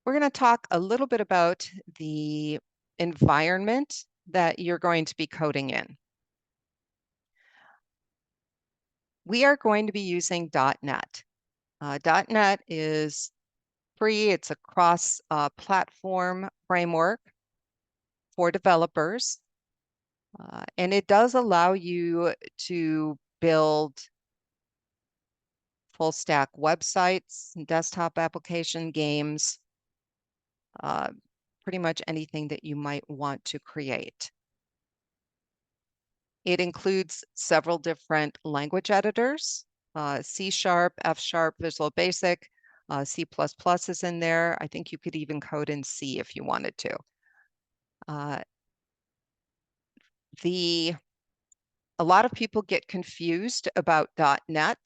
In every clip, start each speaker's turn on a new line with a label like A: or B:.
A: We're going to talk a little bit about the environment that you're going to be coding in. We are going to be using .NET. .NET is free. It's a cross-platform framework for developers. And it does allow you to build full stack websites, desktop application, games, pretty much anything that you might want to create. It includes several different language editors, C#, F#, Visual Basic, C++ is in there. I think you could even code in C if you wanted to. A lot of people get confused about .NET,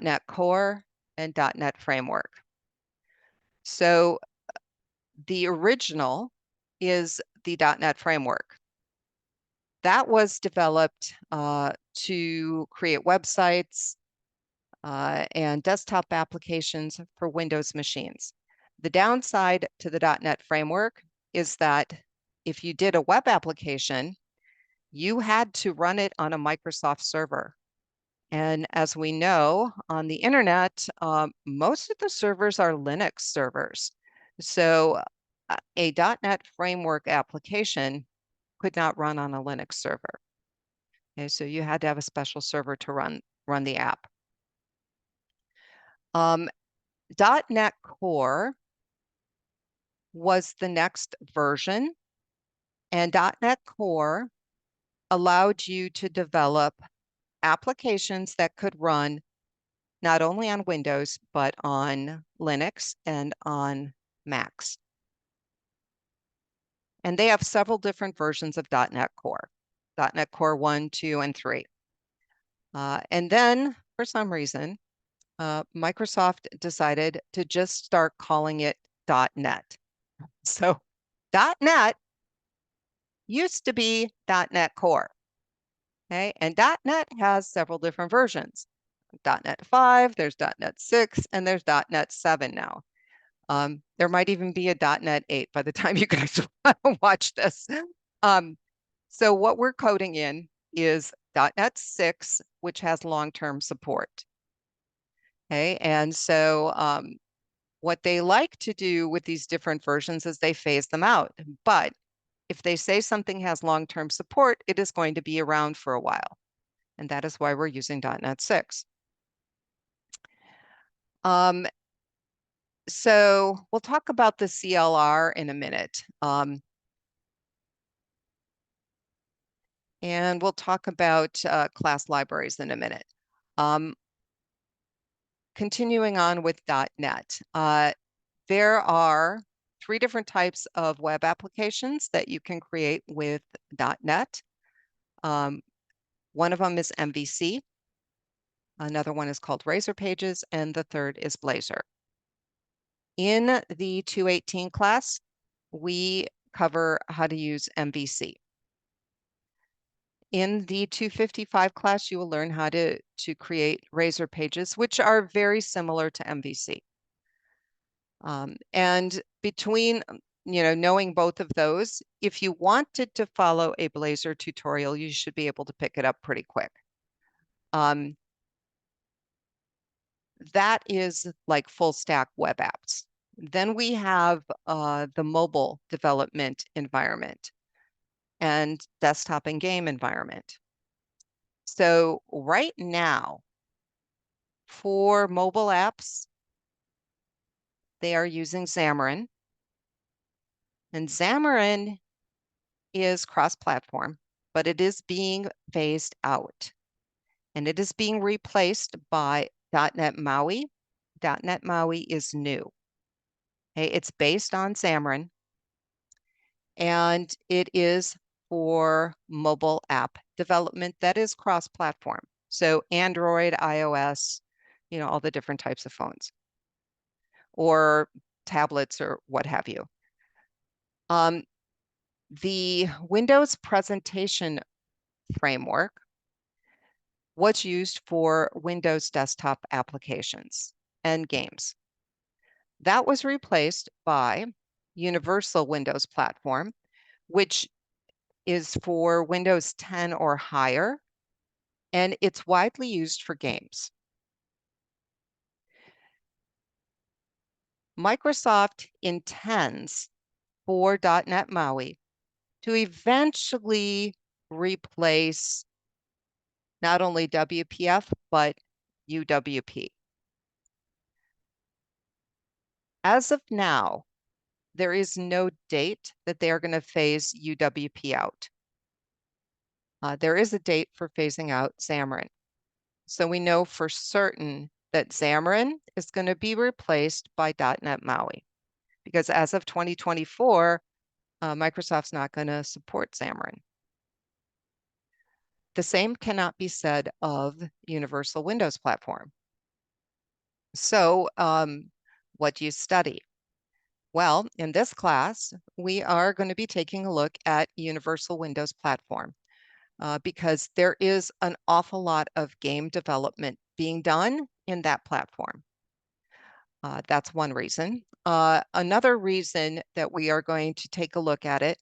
A: .NET Core, and .NET Framework. So the original is the .NET Framework. That was developed to create websites and desktop applications for Windows machines. The downside to the .NET Framework is that if you did a web application, you had to run it on a Microsoft server. And as we know, on the internet, most of the servers are Linux servers. So a .NET Framework application could not run on a Linux server. Okay, so you had to have a special server to run the app. .NET Core was the next version, and .NET Core allowed you to develop applications that could run not only on Windows, but on Linux and on Macs. And they have several different versions of .NET Core, .NET Core 1, 2, and 3. And then, for some reason, Microsoft decided to just start calling it .NET. So .NET used to be .NET Core. Okay, and .NET has several different versions. .NET 5, there's .NET 6, and there's .NET 7 now. There might even be a .NET 8 by the time you guys watch this. So what we're coding in is .NET 6, which has long-term support. Okay, and so what they like to do with these different versions is they phase them out. But if they say something has long-term support, it is going to be around for a while. And that is why we're using .NET 6. So we'll talk about the CLR in a minute. And we'll talk about class libraries in a minute. Continuing on with .NET, there are 3 different types of web applications that you can create with .NET. One of them is MVC. Another one is called Razor Pages, and the third is Blazor. In the 218 class, we cover how to use MVC. In the 255 class, you will learn how to create Razor Pages, which are very similar to MVC. And between knowing both of those, if you wanted to follow a Blazor tutorial, you should be able to pick it up pretty quick. That is like full stack web apps. Then we have the mobile development environment and desktop and game environment. So right now, for mobile apps, they are using Xamarin. And Xamarin is cross-platform, but it is being phased out. And it is being replaced by .NET MAUI. .NET MAUI is new. Okay, it's based on Xamarin, and it is for mobile app development that is cross-platform. So Android, iOS, all the different types of phones or tablets or what have you. The Windows presentation framework was used for Windows desktop applications and games. That was replaced by Universal Windows Platform, which is for Windows 10 or higher, and it's widely used for games. Microsoft intends for .NET MAUI to eventually replace not only WPF, but UWP. As of now, there is no date that they are going to phase UWP out. There is a date for phasing out Xamarin. So we know for certain that Xamarin is going to be replaced by .NET MAUI, because as of 2024, Microsoft's not going to support Xamarin. The same cannot be said of Universal Windows Platform. So what do you study? Well, in this class, we are going to be taking a look at Universal Windows Platform because there is an awful lot of game development being done in that platform. That's one reason. Another reason that we are going to take a look at it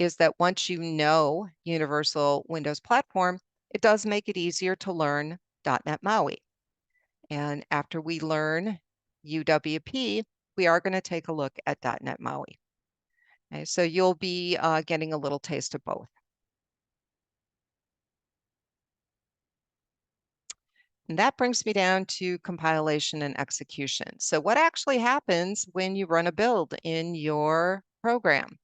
A: is that once you know Universal Windows Platform, it does make it easier to learn .NET MAUI. And after we learn UWP, we are going to take a look at .NET MAUI. Okay, so you'll be getting a little taste of both. And that brings me down to compilation and execution. So what actually happens when you run a build in your program?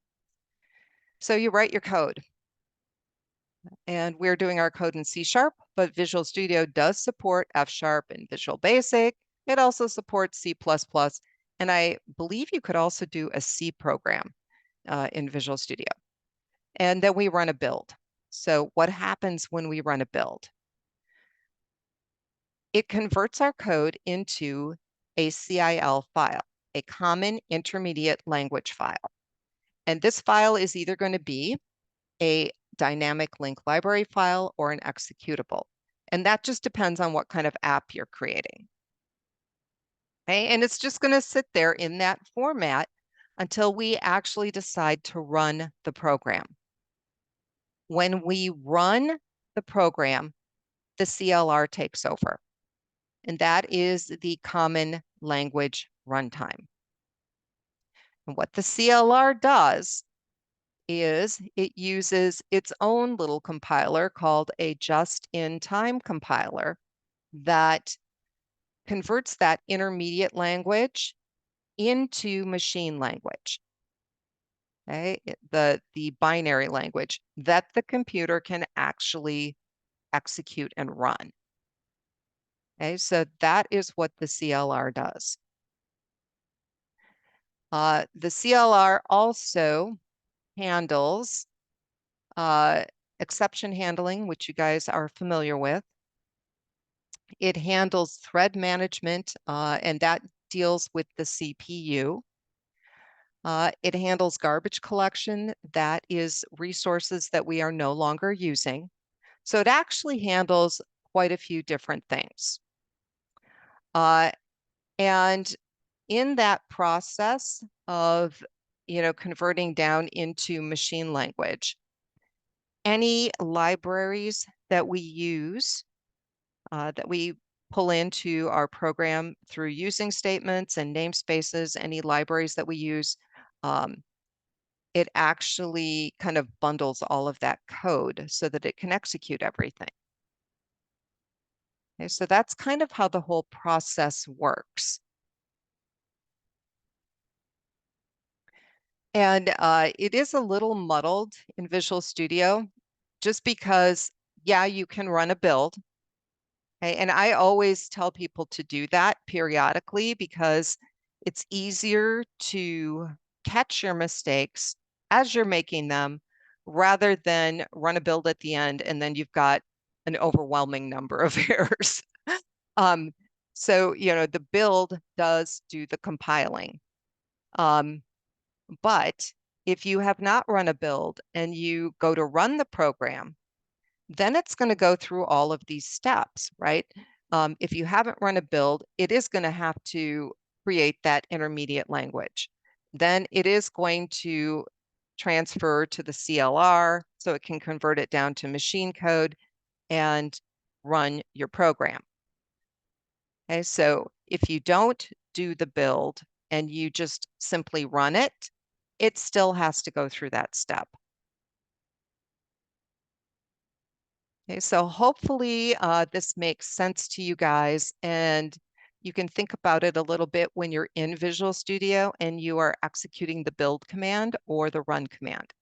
A: So you write your code. And we're doing our code in C#, but Visual Studio does support F# and Visual Basic. It also supports C++, and I believe you could also do a C program in Visual Studio. And then we run a build. So what happens when we run a build? It converts our code into a CIL file, a Common Intermediate Language file. And this file is either going to be a dynamic link library file or an executable. And that just depends on what kind of app you're creating. Okay, and it's just going to sit there in that format until we actually decide to run the program. When we run the program, the CLR takes over, and that is the Common Language Runtime. And what the CLR does is it uses its own little compiler called a just-in-time compiler that converts that intermediate language into machine language, okay? The binary language that the computer can actually execute and run. Okay, so that is what the CLR does. The CLR also handles exception handling, which you guys are familiar with. It handles thread management, and that deals with the CPU. It handles garbage collection, that is resources that we are no longer using. So it actually handles quite a few different things. And in that process of, converting down into machine language, any libraries that we use, that we pull into our program through using statements and namespaces, any libraries that we use, it actually kind of bundles all of that code so that it can execute everything. Okay, so that's kind of how the whole process works. And it is a little muddled in Visual Studio just because, yeah, you can run a build. Okay? And I always tell people to do that periodically because it's easier to catch your mistakes as you're making them rather than run a build at the end and then you've got an overwhelming number of errors. So, the build does do the compiling. But if you have not run a build and you go to run the program, then it's going to go through all of these steps, right? If you haven't run a build, it is going to have to create that intermediate language. Then it is going to transfer to the CLR so it can convert it down to machine code and run your program. Okay, so if you don't do the build and you just simply run it, it still has to go through that step. Okay, so hopefully this makes sense to you guys, and you can think about it a little bit when you're in Visual Studio and you are executing the build command or the run command.